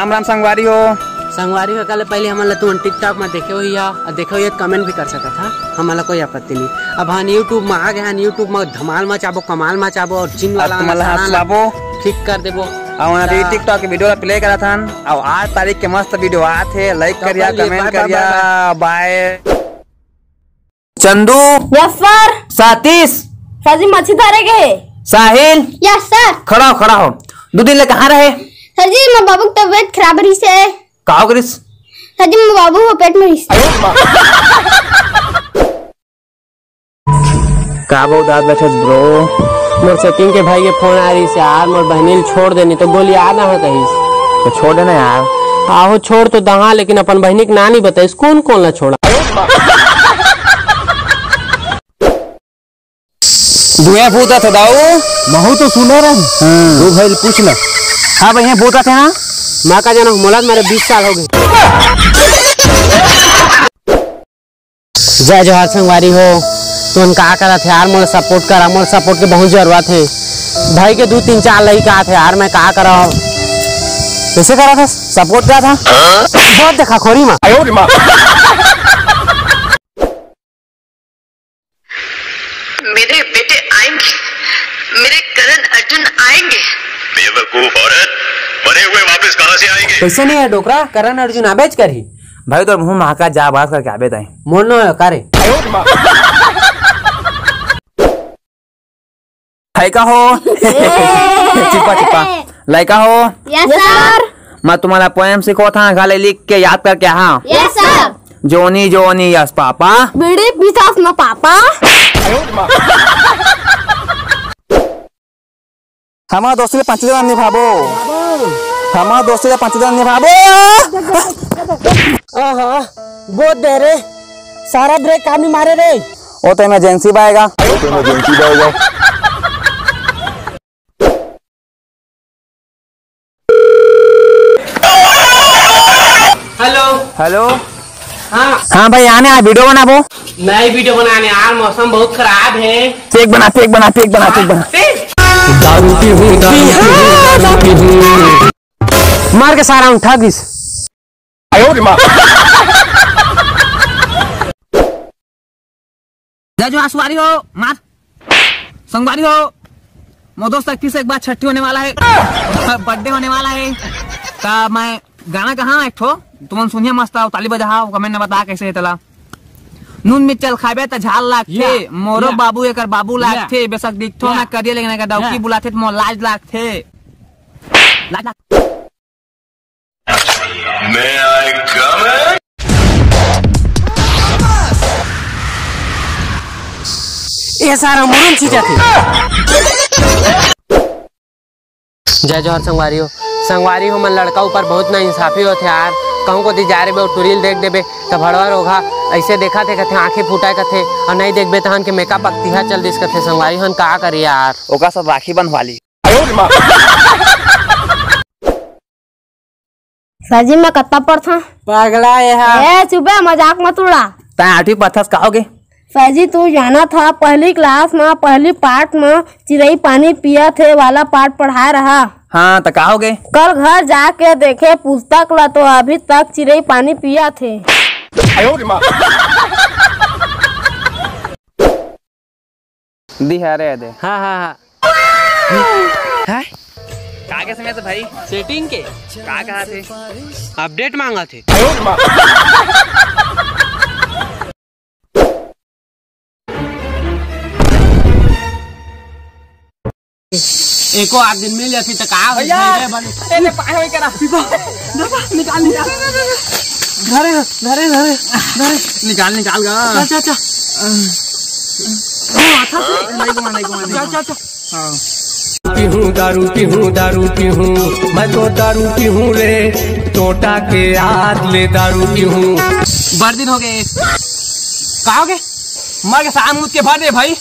राम राम संगवारी हो। संगवारी हो कल पहले हमला तुम टिकटॉक में देखे हुई और देखो ये कमेंट भी कर सकता था, हमारा कोई आपत्ति नहीं। अब हाँ यूट्यूब में आ गए हैं, यूट्यूब में धमाल मचाबो कमाल मचाबो और चिन वाला ठीक कर देबो। और टिकटॉक के वीडियो प्ले करा था और 8 तारीख के मस्त वीडियो आते, लाइक करिया कमेंट करिया। Bye. Chandu. Yes sir. Satish. Sir ji मच्छी धरेंगे। साहिल। Yes sir. खड़ा हो। 2 दिन ले कहाँ रहे? सर जी मेरे बाबू की तबीयत खराब रही से। कहाँ करिस? सर जी मेरे बाबू को पेट में रही से। का बहुत दाद बैठे ब्रो। मोर सेटिंग के भाई के फोन आ रही से यार, मोर बहनी छोड़ देनी तो गोली आना है कहीं तो छोड़ देना यार। आहो छोड़ तो दहा, लेकिन अपन बहनी के ना नहीं बताइस कौन ला छोड़ा। दुआ भूता था दाऊ महू तो सुनो रे। तू भाई पूछ ले। हाँ भैया भूता थे। हाँ माँ का जाना मोलाद मेरे 20 साल हो गए। जय जोहार संगवारी हो। तुम का करा थे यार, मोला सपोर्ट करा, मोला सपोर्ट के बहुत जरूरत है। भाई के 2-3-4 लड़का थे यार, मैं का करा कैसे करा था सपोर्ट क्या था बहुत देखा खोरी माँ। मेरे बेटे आएंगे, मेरे करण अर्जुन आएंगे। बेवकूफ औरत, मरे हुए वापस कहाँ से आएंगे? कैसे नहीं है डोकरा, करण अर्जुन आबेज कर ही भाई तो मुँह महाका जा बात करके आबे ताई मोनो है कारे लड़का हो। चिपा लड़का हो। Yes sir. मैं तुम्हारा पोएम सिखो था, गाले लिख के याद करके। हाँ यस सर। जोनी जोनी यस पापा बीड़ी पिसास में पापा। हमारा दोस्ती के 5 दिन निभाबो। हमारा दोस्ती के 5 दिन निभाबो। बहुत दे रे, सारा ब्रेक काम नहीं मारे रे। वो तो इमरजेंसी बाएगा। हेलो। हाँ भाई आने आ वीडियो बनाबो। नई वीडियो बनाने यार, मौसम बहुत खराब है। पेक बना। दारू पीहूं मार के सारा उठा दिस। जो आसवारी हो मार संगवारी हो। मोर दोस्त से एक बार छठी होने वाला है, बर्थडे होने वाला है। तो मैं गाना कहाँ एक ठो तुम सुनिए मस्त ताली बजाओ, कमेंट में बता कैसे है तला। नून मिर्चल खाबे त झाल लागथे, मोरो बाबू एकर बाबू लागथे। बेशक दिखथो ना करिए, लेकिन एकर डौकी बुलाथे त मोर लाज लागथे। मैं आएगा। ये सारा मुरम छीटा थे। जय जोहर संगवारी हो। मन लड़का ऊपर बहुत ना इंसाफी होते यार। कहूँ को दी जा रहे टूरिल देख देबे तो भड़वर होगा, ऐसे देखा थे कथे आंखें फूटा कथे, और नहीं देखबे तो हन के मेकअप अक्तिहा चल दिस कथे। संगवारी हन का करिए यार, ओका सब राखी बनवाली। सर जी मैं कत्ता पर था पगला ए सुबह मजाक मत उड़ा। ता 8वीं पथस कहोगे? सर जी तू जाना था पहली क्लास में पहली पार्ट में चिड़ई पानी पिया थे वाला पार्ट पढ़ा रहा। हाँ तो कहोगे? कल घर जाके देखे पुस्तक ला तो अभी तक चिड़ई पानी पिया थे। दी है रे दे। हाँ है कागे समय तो भाई सेटिंग के का कहा थे अपडेट मांगा थे। एको 8 दिन मिल जाती तो का निकाल दारू पीहूं मैं तो दारू पीहूं रे, टोटा के याद ले दारू पीहूं। बड़ दिन हो गए कहोगे मर के सामूद के भर दे भाई।